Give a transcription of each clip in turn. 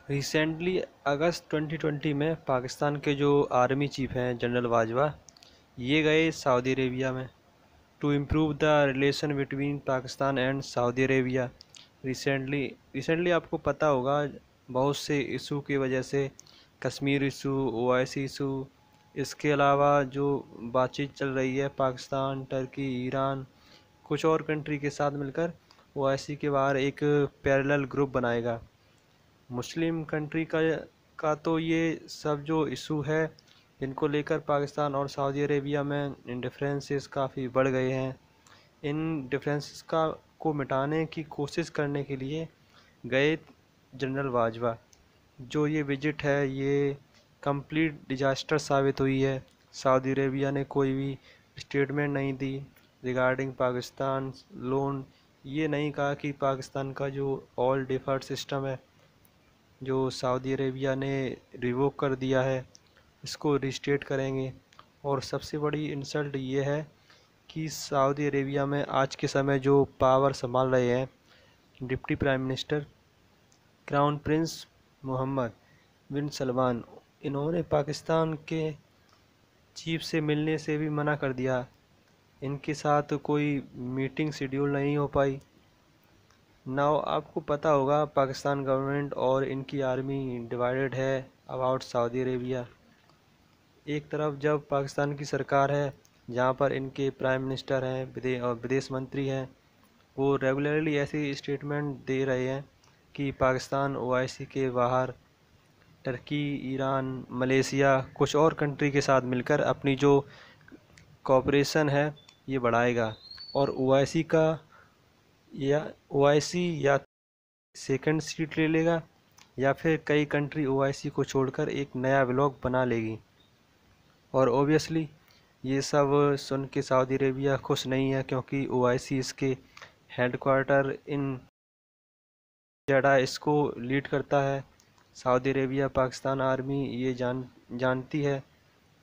Recently अगस्त 2020 में पाकिस्तान के जो आर्मी चीफ हैं जनरल बाजवा, ये गए सऊदी अरेबिया में to improve the relation between Pakistan and Saudi Arabia. Recently आपको पता होगा, बहुत से इशू की वजह से, कश्मीर इशू, ओआईसी इशू, इसके अलावा जो बातचीत चल रही है पाकिस्तान, टर्की, ईरान, कुछ और कंट्री के साथ मिलकर ओआईसी के बाहर एक पैरेलल ग्रुप बनाएगा मुस्लिम कंट्री का तो ये सब जो इशू है, इनको लेकर पाकिस्तान और सऊदी अरेबिया में डिफरेंसेस काफ़ी बढ़ गए हैं। इन डिफरेंसेस का को मिटाने की कोशिश करने के लिए गए जनरल बाजवा। जो ये विजिट है, ये कंप्लीट डिजास्टर साबित हुई है। सऊदी अरेबिया ने कोई भी स्टेटमेंट नहीं दी रिगार्डिंग पाकिस्तान लोन। ये नहीं कहा कि पाकिस्तान का जो ऑल डिफर्ड सिस्टम है, जो सऊदी अरेबिया ने रिवोक कर दिया है, इसको रिस्टेट करेंगे। और सबसे बड़ी इंसल्ट ये है कि सऊदी अरेबिया में आज के समय जो पावर संभाल रहे हैं deputy prime minister crown prince Mohammed bin Salman, इन्होंने पाकिस्तान के चीफ से मिलने से भी मना कर दिया। इनके साथ कोई मीटिंग शेड्यूल नहीं हो पाई। नाउ आपको पता होगा पाकिस्तान गवर्नमेंट और इनकी आर्मी डिवाइडेड है अबाउट सऊदी अरेबिया। एक तरफ जब पाकिस्तान की सरकार है, जहाँ पर इनके प्राइम मिनिस्टर हैं, और विदेश मंत्री हैं, वो रेगुलरली ऐसे स्टेटमेंट दे रहे हैं कि पाकिस्तान ओआईसी के बाहर टर्की, ईरान, मलेशिया, कुछ और कंट्री के साथ मिलकर अपनी जो कोऑपरेशन है ये बढ़ाएगा। और ओआईसी का या ओआईसी या सेकंड सीट ले लेगा, या फिर कई कंट्री ओआईसी को छोड़कर एक नया ब्लॉक बना लेगी। और ओबियसली ये सब सुन के सऊदी अरेबिया खुश नहीं है, क्योंकि ओआईसी इसके हेडक्वार्टर इन जड़ा इसको लीड करता है। सऊदी अरेबिया पाकिस्तान आर्मी ये जानती है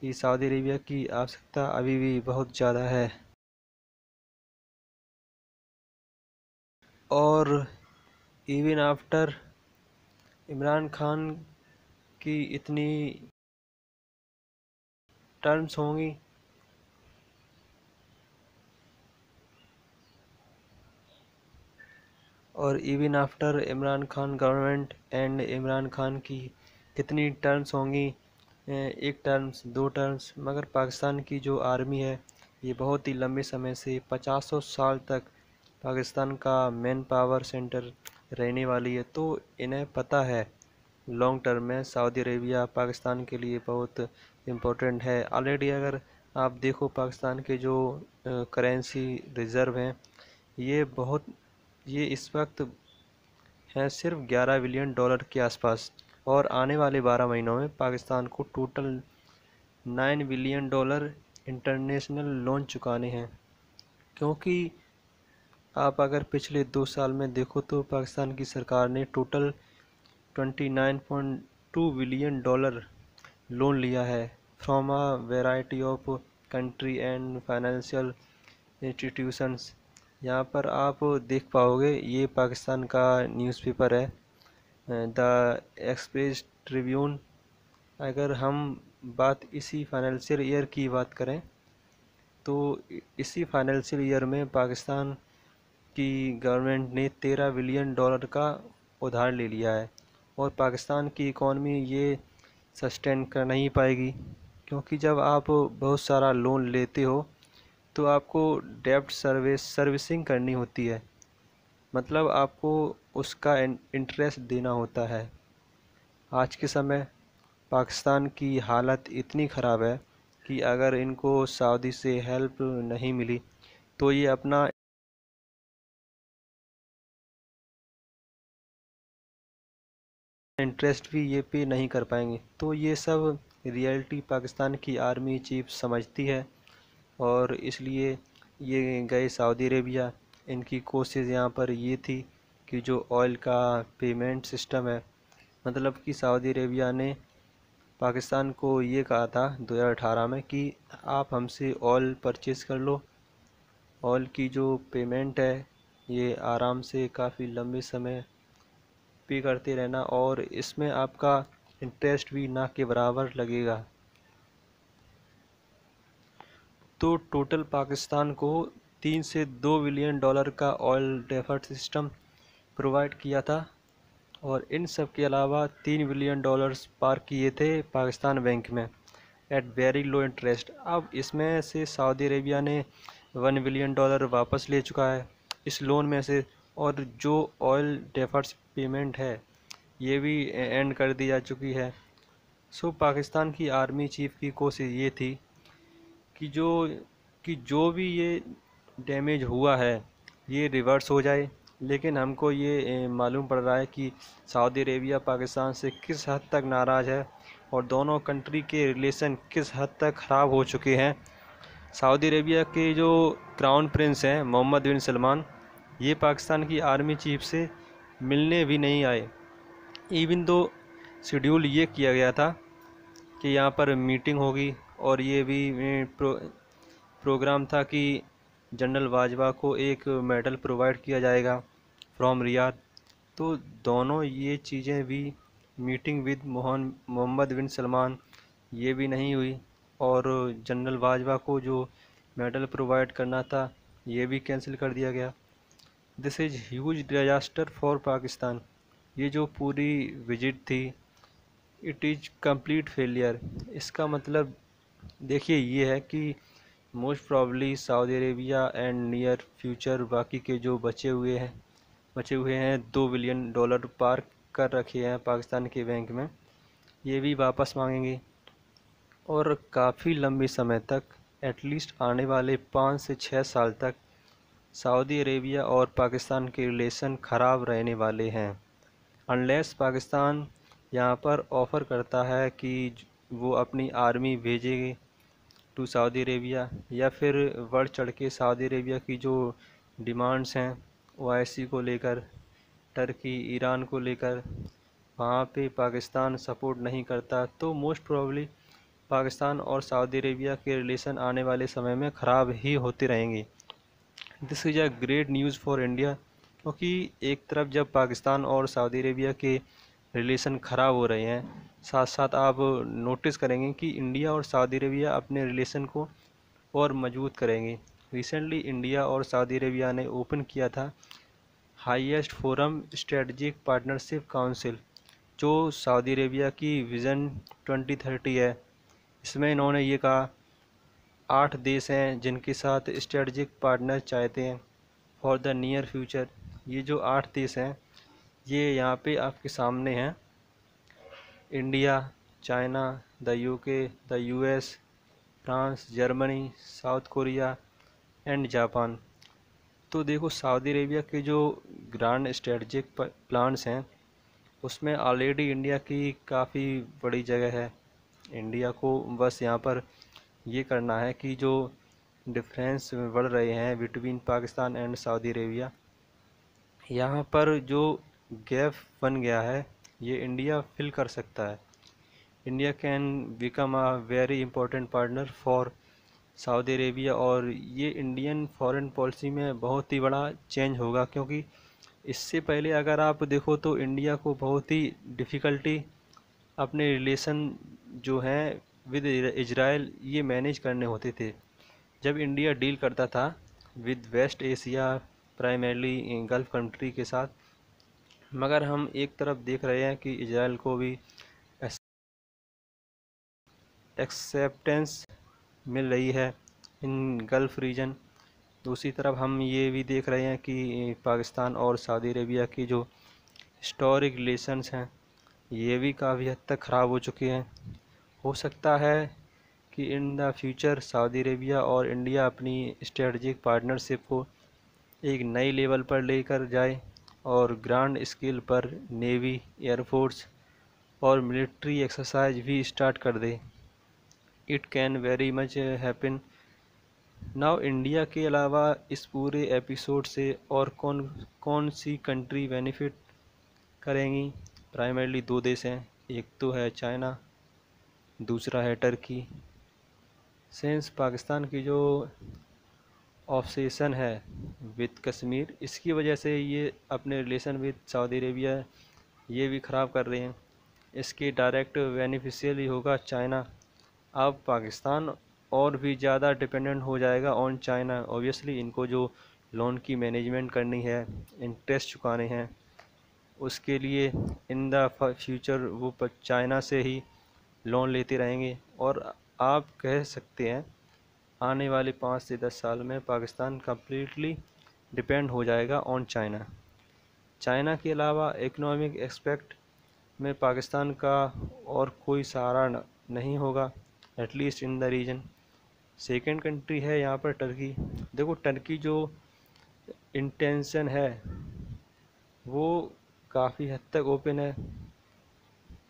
कि सऊदी अरेबिया की आवश्यकता अभी भी बहुत ज़्यादा है। और इवन आफ्टर इमरान खान की इतनी टर्म्स होंगी, और even after Imran Khan government and Imran Khan की कितनी टर्म्स होंगी, एक टर्म्स, दो टर्म्स, मगर पाकिस्तान की जो आर्मी है ये बहुत ही लंबे समय से 50 साल तक पाकिस्तान का मैन पावर सेंटर रहने वाली है। तो इन्हें पता है लॉन्ग टर्म में सऊदी अरेबिया पाकिस्तान के लिए बहुत इम्पोर्टेंट है। ऑलरेडी अगर आप देखो पाकिस्तान के जो करेंसी रिज़र्व हैं, ये बहुत ये इस वक्त हैं सिर्फ $11 बिलियन के आसपास। और आने वाले 12 महीनों में पाकिस्तान को टोटल $9 बिलियन इंटरनेशनल लोन चुकाने हैं। क्योंकि आप अगर पिछले 2 साल में देखो तो पाकिस्तान की सरकार ने टोटल $29.2 बिलियन लोन लिया है from a variety of country and financial institutions. यहाँ पर आप देख पाओगे, ये पाकिस्तान का न्यूज़पेपर है द एक्सप्रेस ट्रिब्यून। अगर हम बात इसी फाइनेंशियल ईयर की बात करें तो इसी फाइनेंशियल ईयर में पाकिस्तान की गवर्नमेंट ने $13 बिलियन का उधार ले लिया है। और पाकिस्तान की इकॉनमी ये सस्टेन कर नहीं पाएगी, क्योंकि जब आप बहुत सारा लोन लेते हो तो आपको डेब्ट सर्विसिंग करनी होती है, मतलब आपको उसका इंटरेस्ट देना होता है। आज के समय पाकिस्तान की हालत इतनी ख़राब है कि अगर इनको सऊदी से हेल्प नहीं मिली तो ये अपना इंटरेस्ट भी ये पे नहीं कर पाएंगे। तो ये सब रियलिटी पाकिस्तान की आर्मी चीफ समझती है, और इसलिए ये गए सऊदी अरेबिया। इनकी कोशिश यहाँ पर ये थी कि जो ऑयल का पेमेंट सिस्टम है, मतलब कि सऊदी अरेबिया ने पाकिस्तान को ये कहा था 2018 में कि आप हमसे ऑयल परचेज़ कर लो, ऑयल की जो पेमेंट है ये आराम से काफ़ी लंबे समय पे करते रहना, और इसमें आपका इंटरेस्ट भी ना के बराबर लगेगा। तो टोटल पाकिस्तान को 3 से 2 बिलियन डॉलर का ऑयल डेफर्ड सिस्टम प्रोवाइड किया था, और इन सब के अलावा 3 बिलियन डॉलर्स पार्क किए थे पाकिस्तान बैंक में एट वेरी लो इंटरेस्ट। अब इसमें से सऊदी अरेबिया ने 1 बिलियन डॉलर वापस ले चुका है इस लोन में से, और जो ऑयल डेफर्ड पेमेंट है ये भी एंड कर दी जा चुकी है। सो पाकिस्तान की आर्मी चीफ की कोशिश ये थी कि जो भी ये डैमेज हुआ है ये रिवर्स हो जाए, लेकिन हमको ये मालूम पड़ रहा है कि सऊदी अरेबिया पाकिस्तान से किस हद तक नाराज़ है और दोनों कंट्री के रिलेशन किस हद तक ख़राब हो चुके हैं। सऊदी अरेबिया के जो क्राउन प्रिंस हैं मोहम्मद बिन सलमान, ये पाकिस्तान की आर्मी चीफ से मिलने भी नहीं आए। इवन दो शेड्यूल ये किया गया था कि यहाँ पर मीटिंग होगी, और ये भी प्रोग्राम था कि जनरल बाजवा को एक मेडल प्रोवाइड किया जाएगा फ्रॉम रियाद। तो दोनों ये चीज़ें भी, meeting with Mohammad bin Salman, ये भी नहीं हुई, और जनरल बाजवा को जो मेडल प्रोवाइड करना था ये भी कैंसिल कर दिया गया। This is huge disaster for Pakistan. ये जो पूरी विजिट थी इट इज़ कंप्लीट फेलियर। इसका मतलब देखिए ये है कि most probably Saudi Arabia and near future बाकी के जो बचे हुए हैं 2 बिलियन डॉलर पार्क कर रखे हैं पाकिस्तान के बैंक में, ये भी वापस मांगेंगे, और काफ़ी लंबे समय तक, एटलीस्ट आने वाले 5 से 6 साल तक सऊदी अरेबिया और पाकिस्तान के रिलेशन ख़राब रहने वाले हैं, अनलेस पाकिस्तान यहाँ पर ऑफ़र करता है कि वो अपनी आर्मी भेजेगी टू सऊदी अरेबिया, या फिर बढ़ चढ़ के सऊदी अरेबिया की जो डिमांड्स हैं ओआईसी को लेकर, टर्की, ईरान को लेकर, वहाँ पे पाकिस्तान सपोर्ट नहीं करता, तो मोस्ट प्रोबेबली पाकिस्तान और सऊदी अरेबिया के रिलेशन आने वाले समय में ख़राब ही होते रहेंगे। This is a great news for India, क्योंकि एक तरफ जब पाकिस्तान और सऊदी अरेबिया के रिलेशन ख़राब हो रहे हैं, साथ साथ आप नोटिस करेंगे कि इंडिया और सऊदी अरेबिया अपने रिलेशन को और मजबूत करेंगे। रिसेंटली इंडिया और सऊदी अरेबिया ने ओपन किया था highest forum strategic partnership council, जो सऊदी अरेबिया की विज़न 2030 है। इसमें इन्होंने ये कहा 8 देश हैं जिनके साथ स्ट्रेटजिक पार्टनर चाहते हैं फॉर द नियर फ्यूचर। ये जो 8 देश हैं ये यहाँ पे आपके सामने हैं: India, China, the UK, the US, France, Germany, south Korea and Japan. तो देखो सऊदी अरेबिया के जो ग्रांड स्ट्रेटजिक प्लान्स हैं उसमें ऑलरेडी इंडिया की काफ़ी बड़ी जगह है। इंडिया को बस यहाँ पर ये करना है कि जो डिफरेंस बढ़ रहे हैं between Pakistan and Saudi Arabia, यहाँ पर जो गैप बन गया है ये इंडिया फिल कर सकता है। India can become a very important partner for Saudi Arabia, और ये इंडियन फॉरेन पॉलिसी में बहुत ही बड़ा चेंज होगा, क्योंकि इससे पहले अगर आप देखो तो इंडिया को बहुत ही डिफ़िकल्टी अपने रिलेशन जो हैं विद इजराइल ये मैनेज करने होते थे जब इंडिया डील करता था with West Asia, primarily Gulf country के साथ। मगर हम एक तरफ देख रहे हैं कि इजराइल को भी एक्सेप्टेंस मिल रही है इन गल्फ़ रीजन। दूसरी तरफ हम ये भी देख रहे हैं कि पाकिस्तान और सऊदी अरेबिया की जो हिस्टोरिक रिलेशंस हैं ये भी काफ़ी हद तक ख़राब हो चुके हैं। हो सकता है कि in the future Saudi Arabia और इंडिया अपनी स्ट्रेटजिक पार्टनरशिप को एक नई लेवल पर लेकर जाए और ग्रांड स्केल पर नेवी, एयरफोर्स और मिलिट्री एक्सरसाइज भी स्टार्ट कर दे। It can very much happen now. India के अलावा इस पूरे एपिसोड से और कौन कौन सी कंट्री बेनिफिट करेंगी? प्राइमरली 2 देश हैं, एक तो है चाइना, दूसरा है टर्की। सिंस पाकिस्तान की जो ऑब्सेशन है विद कश्मीर, इसकी वजह से ये अपने रिलेशन विद सऊदी अरेबिया ये भी ख़राब कर रहे हैं। इसके डायरेक्ट बेनिफिशियल ही होगा चाइना। अब पाकिस्तान और भी ज़्यादा डिपेंडेंट हो जाएगा ऑन चाइना। ऑब्वियसली इनको जो लोन की मैनेजमेंट करनी है, इंटरेस्ट चुकाने हैं, उसके लिए इन द फ्यूचर वो चाइना से ही लोन लेते रहेंगे। और आप कह सकते हैं आने वाले 5 से 10 साल में पाकिस्तान कम्प्लीटली डिपेंड हो जाएगा ऑन चाइना। चाइना के अलावा इकोनॉमिक एस्पेक्ट में पाकिस्तान का और कोई सहारा नहीं होगा, at least in the region. Second country है यहाँ पर टर्की। देखो टर्की जो इंटेंशन है वो काफ़ी हद तक ओपन है।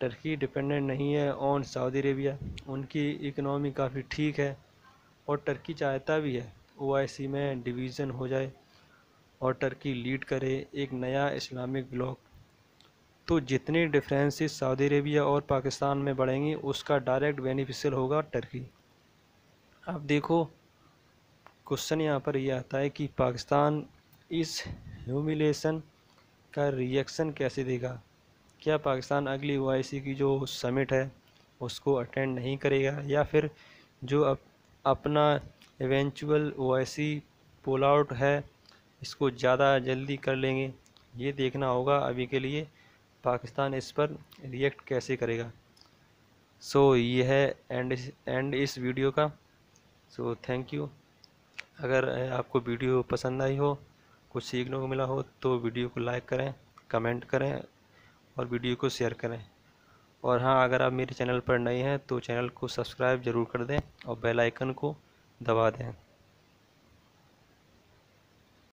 टर्की डिपेंडेंट नहीं है ऑन सऊदी अरेबिया, उनकी इकनॉमी काफ़ी ठीक है और टर्की चाहता भी है ओआईसी में डिवीज़न हो जाए और टर्की लीड करे एक नया इस्लामिक ब्लॉक। तो जितने डिफरेंसेस सऊदी अरेबिया और पाकिस्तान में बढ़ेंगे उसका डायरेक्ट बेनिफिशियल होगा टर्की। अब देखो क्वेश्चन यहाँ पर यह आता है कि पाकिस्तान इस ह्यूमिलेशन का रिएक्शन कैसे देगा। क्या पाकिस्तान अगली ओआईसी की जो समिट है उसको अटेंड नहीं करेगा, या फिर जो अपना इवेंचुअल ओआईसी पुल आउट है इसको ज़्यादा जल्दी कर लेंगे। ये देखना होगा अभी के लिए पाकिस्तान इस पर रिएक्ट कैसे करेगा। सो ये है एंड इस वीडियो का। So thank you. अगर आपको वीडियो पसंद आई हो, कुछ सीखने को मिला हो तो वीडियो को लाइक करें, कमेंट करें और वीडियो को शेयर करें। और हाँ, अगर आप मेरे चैनल पर नए हैं तो चैनल को सब्सक्राइब ज़रूर कर दें और बेल आइकन को दबा दें।